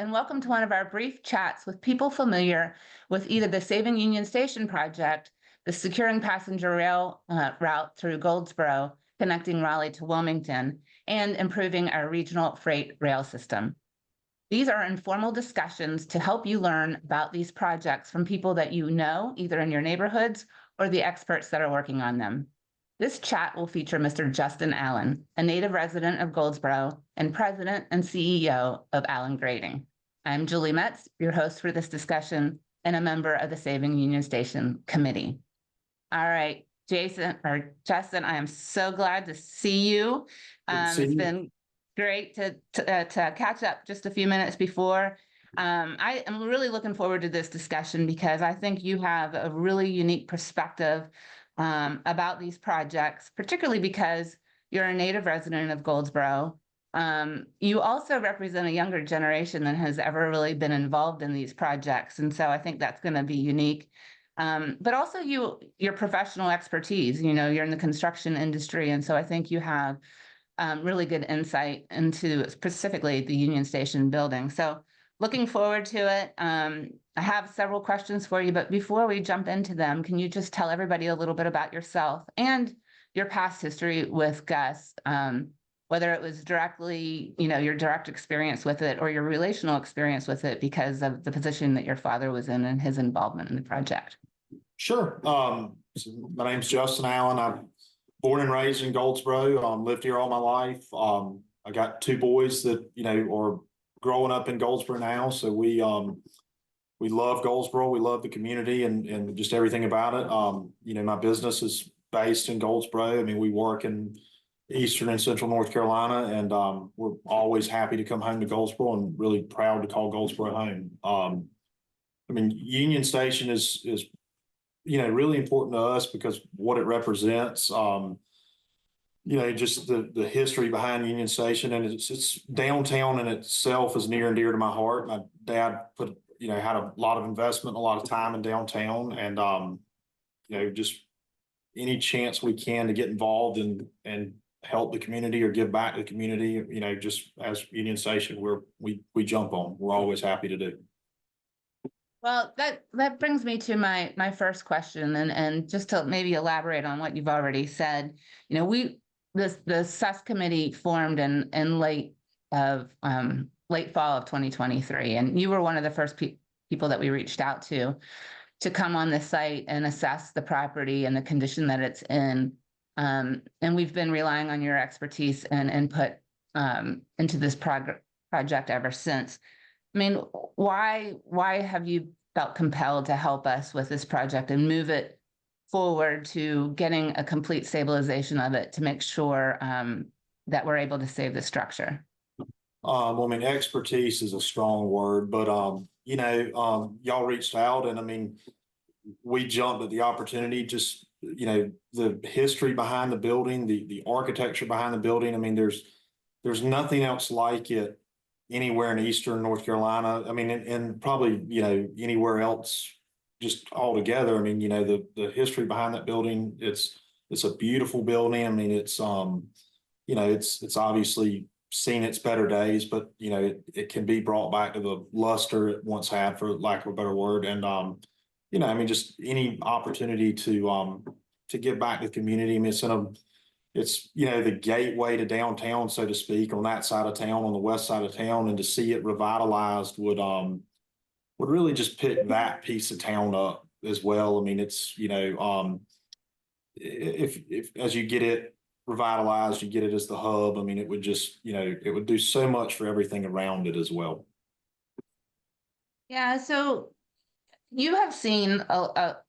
and welcome to one of our brief chats with people familiar with either the Saving Union Station project, the securing passenger rail route through Goldsboro, connecting Raleigh to Wilmington, and improving our regional freight rail system. These are informal discussions to help you learn about these projects from people that you know, either in your neighborhoods or the experts that are working on them. This chat will feature Mr. Justin Allen, a native resident of Goldsboro and president and CEO of Allen Grading. I'm Julie Metz, your host for this discussion and a member of the Saving Union Station Committee. All right, Justin, I am so glad to see you. It's been great to catch up just a few minutes before. I am really looking forward to this discussion because I think you have a really unique perspective about these projects, particularly because you're a native resident of Goldsboro. You also represent a younger generation that has ever really been involved in these projects. And so I think that's going to be unique. But also your professional expertise, you're in the construction industry. And so I think you have really good insight into specifically the Union Station building. So looking forward to it. I have several questions for you, but before we jump into them, can you just tell everybody a little bit about yourself and your past history with Gus, whether it was directly, your direct experience with it or your relational experience with it because of the position that your father was in and his involvement in the project? Sure. So my name's Justin Allen. I'm born and raised in Goldsboro. Lived here all my life. I got two boys that, are growing up in Goldsboro now. So we love Goldsboro. We love the community and just everything about it. My business is based in Goldsboro. I mean, we work in Eastern and Central North Carolina, and we're always happy to come home to Goldsboro and really proud to call Goldsboro home. Union Station is really important to us because what it represents. Just the history behind Union Station, and it's downtown in itself is near and dear to my heart. My dad had a lot of investment, a lot of time in downtown, and just any chance we can to get involved and help the community or give back to the community, just as Union Station, we jump on. We're always happy to do. Well, that brings me to my first question, and just to maybe elaborate on what you've already said. The SUS committee formed in late fall of 2023, and you were one of the first people that we reached out to come on the site and assess the property and the condition that it's in. And we've been relying on your expertise and input into this project ever since. I mean, why have you felt compelled to help us with this project and move it forward to getting a complete stabilization of it to make sure that we're able to save the structure? Expertise is a strong word, but y'all reached out, and we jumped at the opportunity. Just the history behind the building, the architecture behind the building. There's nothing else like it anywhere in Eastern North Carolina. And probably anywhere else just altogether. The history behind that building, it's a beautiful building. It's it's obviously seen its better days, but it can be brought back to the luster it once had, for lack of a better word. And just any opportunity to give back to the community. It's the gateway to downtown, so to speak, on that side of town, on the west side of town, and to see it revitalized would really just pick that piece of town up as well. It's if as you get it revitalized, you get it as the hub. It would just it would do so much for everything around it as well. Yeah. So you have seen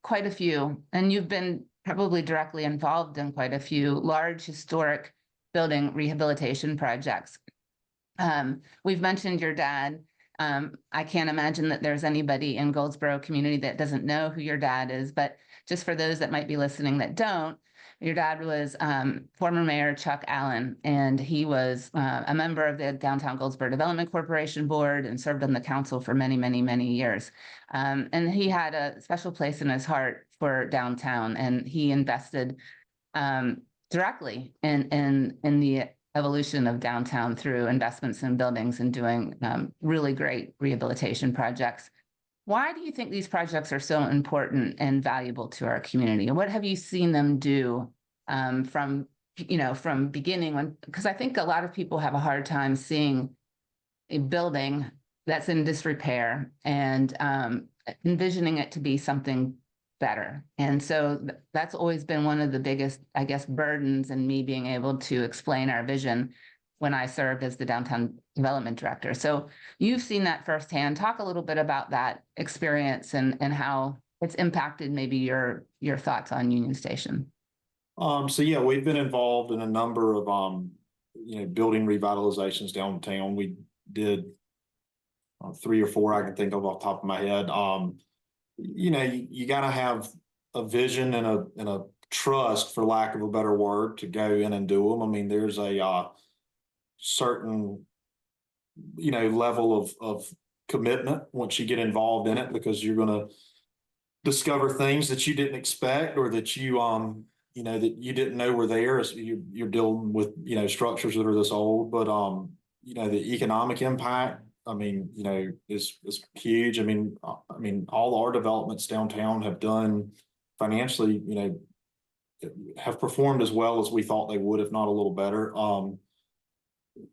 quite a few, and you've been probably directly involved in quite a few large historic building rehabilitation projects. We've mentioned your dad. I can't imagine that there's anybody in Goldsboro community that doesn't know who your dad is, but just for those that might be listening that don't, your dad was former Mayor Chuck Allen, and he was a member of the Downtown Goldsboro Development Corporation Board and served on the council for many, many, many years. And he had a special place in his heart for downtown, and he invested directly in the evolution of downtown through investments in buildings and doing really great rehabilitation projects. Why do you think these projects are so important and valuable to our community? And what have you seen them do from beginning when, because I think a lot of people have a hard time seeing a building that's in disrepair and envisioning it to be something better. And so that's always been one of the biggest, I guess, burdens in me being able to explain our vision when I served as the downtown development director. So you've seen that firsthand. Talk a little bit about that experience and how it's impacted maybe your thoughts on Union Station. So yeah, we've been involved in a number of building revitalizations downtown. We did 3 or 4 I can think of off the top of my head. You got to have a vision and a trust, for lack of a better word, to go in and do them. I mean, there's a certain level of commitment once you get involved in it, because you're going to discover things that you didn't expect, or that you that you didn't know were there. As you're dealing with structures that are this old, but the economic impact, I mean, is huge. I mean, all our developments downtown have done financially, have performed as well as we thought they would, if not a little better.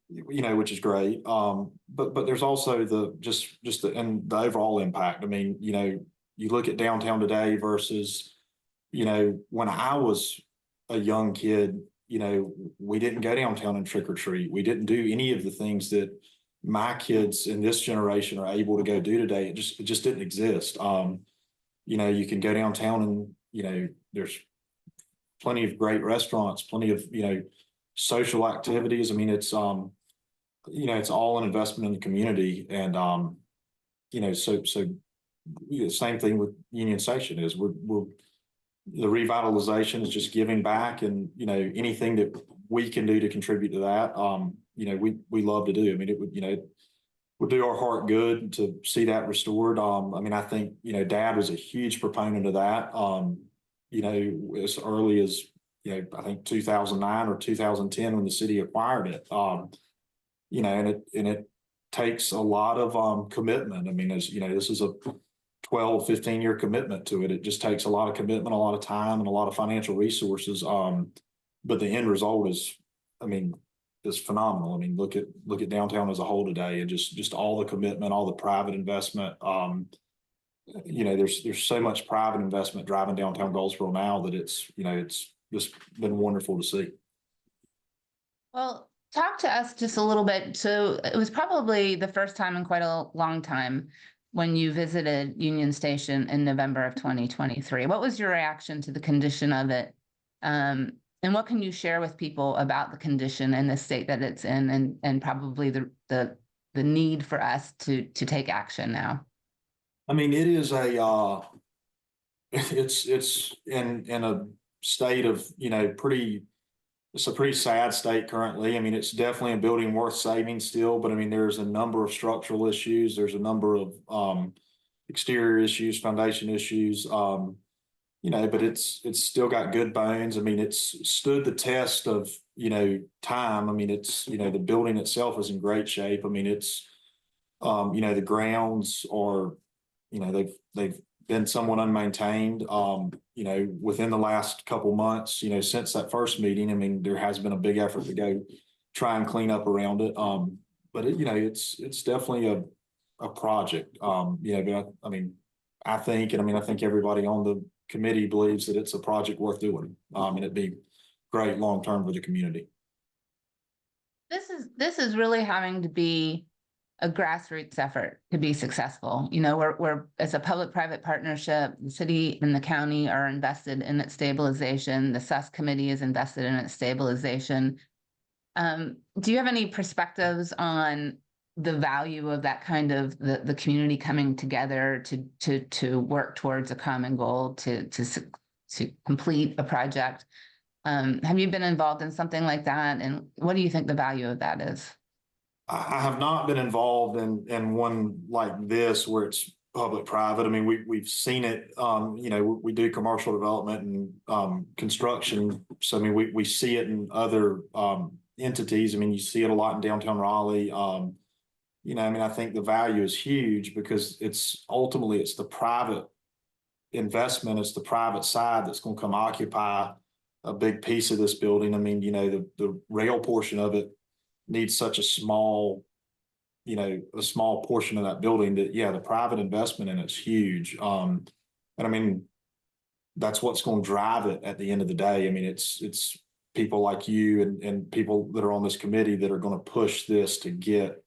Which is great. But there's also the overall impact. I mean, you look at downtown today versus, when I was a young kid, we didn't go downtown and trick or treat. We didn't do any of the things that my kids in this generation are able to go do today. It just didn't exist. You can go downtown and, there's plenty of great restaurants, plenty of, social activities. I mean, it's it's all an investment in the community. And, so same thing with Union Station is we're the revitalization is just giving back, and, anything that we can do to contribute to that, we love to do. I mean, it would do our heart good to see that restored. I mean, I think, Dad was a huge proponent of that, as early as, I think 2009 or 2010 when the city acquired it. And it takes a lot of commitment. I mean, as this is a 12, 15-year commitment to it. It just takes a lot of commitment, a lot of time, and a lot of financial resources. But the end result is, is phenomenal. I mean, look at downtown as a whole today, and just all the commitment, all the private investment. There's so much private investment driving downtown Goldsboro now that it's just been wonderful to see. Well, talk to us just a little bit. So it was probably the first time in quite a long time when you visited Union Station in November of 2023. What was your reaction to the condition of it? And what can you share with people about the condition and the state that it's in, and probably the need for us to take action now? I mean, it is it's in a state of, it's a pretty sad state currently. I mean, it's definitely a building worth saving still, but I mean, there's a number of structural issues. There's a number of exterior issues, foundation issues, but it's still got good bones. I mean, it's stood the test of, time. I mean, it's, the building itself is in great shape. I mean, it's, the grounds are, they've been somewhat unmaintained, within the last couple months, since that first meeting. I mean, there has been a big effort to go try and clean up around it. But it's definitely a project. But I think everybody on the committee believes that it's a project worth doing. And it'd be great long-term for the community. This is really having to be a grassroots effort to be successful. We're as a public-private partnership, the city and the county are invested in its stabilization. The SUS committee is invested in its stabilization. Do you have any perspectives on the value of that kind of the community coming together to work towards a common goal to complete a project? Have you been involved in something like that? And what do you think the value of that is? I have not been involved in one like this where it's public-private. I mean, we've seen it, we do commercial development and construction. So, I mean, we see it in other, entities. I mean, you see it a lot in downtown Raleigh. You know, I mean, I think the value is huge because it's ultimately it's the private investment, it's the private side that's going to come occupy a big piece of this building. I mean, you know, the rail portion of it needs such a small, you know, a small portion of that building that, yeah, the private investment in it's huge. And I mean, that's what's going to drive it at the end of the day. I mean, it's people like you and people that are on this committee that are going to push this to get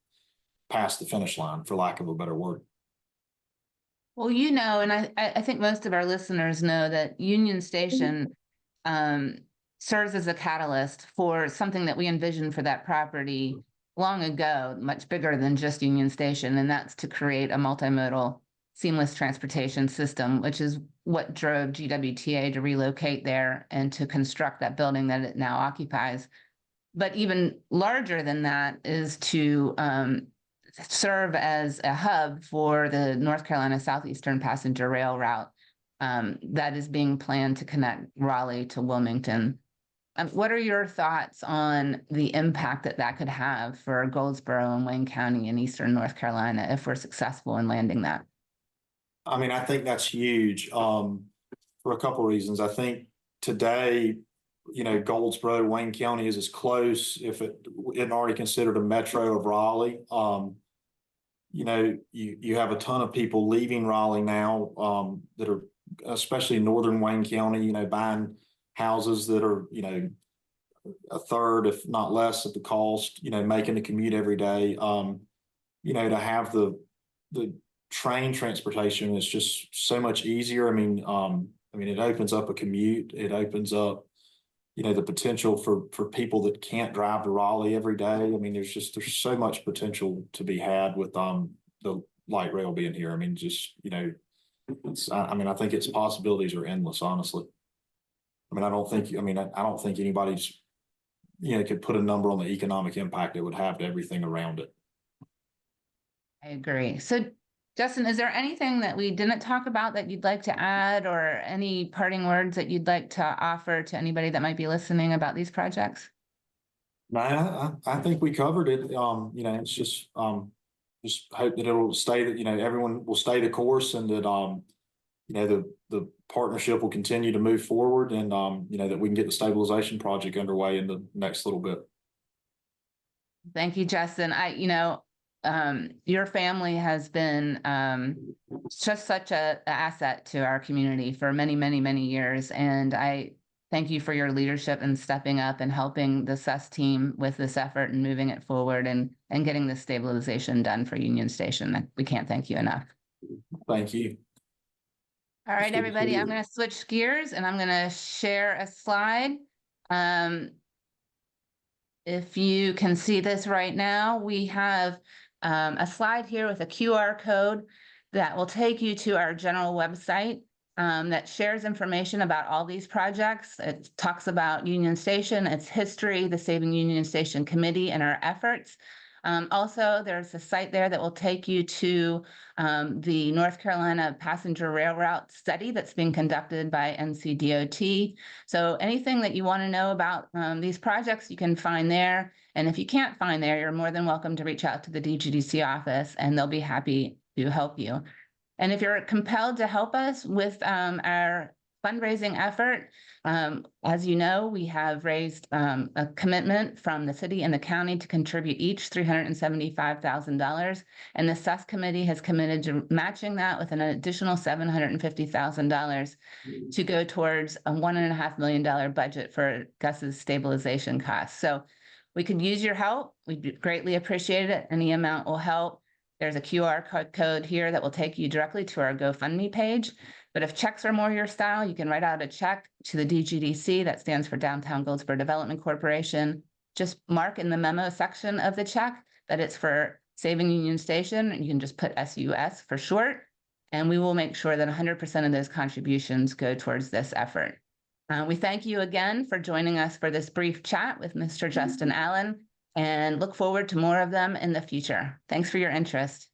past the finish line, for lack of a better word. Well, you know, and I think most of our listeners know that Union Station serves as a catalyst for something that we envisioned for that property long ago, much bigger than just Union Station, and that's to create a multimodal seamless transportation system, which is what drove GWTA to relocate there and to construct that building that it now occupies. But even larger than that is to serve as a hub for the North Carolina Southeastern Passenger Rail route that is being planned to connect Raleigh to Wilmington. What are your thoughts on the impact that that could have for Goldsboro and Wayne County in Eastern North Carolina if we're successful in landing that? I mean, I think that's huge for a couple of reasons. I think today, you know, Goldsboro, Wayne County is as close, if it isn't already considered a metro of Raleigh. You know, you have a ton of people leaving Raleigh now that are, especially in northern Wayne County, you know, buying houses that are, you know, a third, if not less, of the cost, you know, making the commute every day. You know, to have the train transportation is just so much easier. I mean, it opens up a commute. It opens up, you know, the potential for people that can't drive to Raleigh every day. I mean, there's so much potential to be had with the light rail being here. I mean, just, you know, I think its possibilities are endless, honestly. I mean, I don't think anybody's, you know, could put a number on the economic impact it would have to everything around it. I agree. So, Justin, is there anything that we didn't talk about that you'd like to add, or any parting words that you'd like to offer to anybody that might be listening about these projects? No, I think we covered it. You know, it's just hope that it'll stay, that, you know, everyone will stay the course, and that you know, the partnership will continue to move forward, and you know, that we can get the stabilization project underway in the next little bit. Thank you, Justin. Your family has been just such an asset to our community for many, many, many years. And I thank you for your leadership and stepping up and helping the SUS team with this effort and moving it forward and getting this stabilization done for Union Station. We can't thank you enough. Thank you. All right, everybody, I'm going to switch gears and I'm going to share a slide. If you can see this right now, we have a slide here with a QR code that will take you to our general website that shares information about all these projects. It talks about Union Station, its history, the Saving Union Station Committee, and our efforts. Also, there's a site there that will take you to the North Carolina Passenger Rail Route study that's being conducted by NCDOT. So anything that you want to know about these projects, you can find there. And if you can't find there, you're more than welcome to reach out to the DGDC office, and they'll be happy to help you. And if you're compelled to help us with our fundraising effort, as you know, we have raised a commitment from the city and the county to contribute each $375,000. And the SUS committee has committed to matching that with an additional $750,000 to go towards a $1.5 million budget for Gus's stabilization costs. So we could use your help. We'd greatly appreciate it. Any amount will help. There's a QR code here that will take you directly to our GoFundMe page. But if checks are more your style, you can write out a check to the DGDC, that stands for Downtown Goldsboro Development Corporation. Just mark in the memo section of the check that it's for Saving Union Station. You can just put SUS for short, and we will make sure that 100% of those contributions go towards this effort. We thank you again for joining us for this brief chat with Mr. Justin Allen, and look forward to more of them in the future. Thanks for your interest.